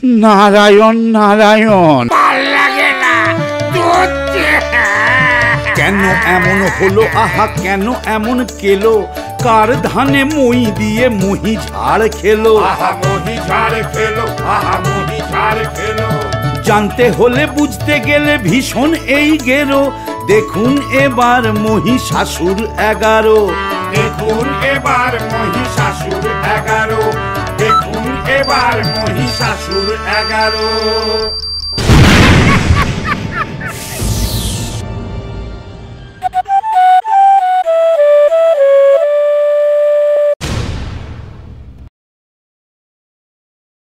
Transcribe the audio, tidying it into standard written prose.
নারায়ণ নারায়ণ। ভাল লাগে না। কেন এমন হলো আহা, কেন এমন কেলো? কার ধানে মই দিয়ে মহি ঝাড় খেলো? আহা মহি ঝাড় খেলো, আহা মহি ঝাড় খেলো। জানতে হলে বুঝতে গেলে ভীষণ এই গেরো। দেখুন এবার মহিষাসুর 11। দেখুন এবার মহিষাসুর 11। দেখুন এবার মহিষাসুর 11।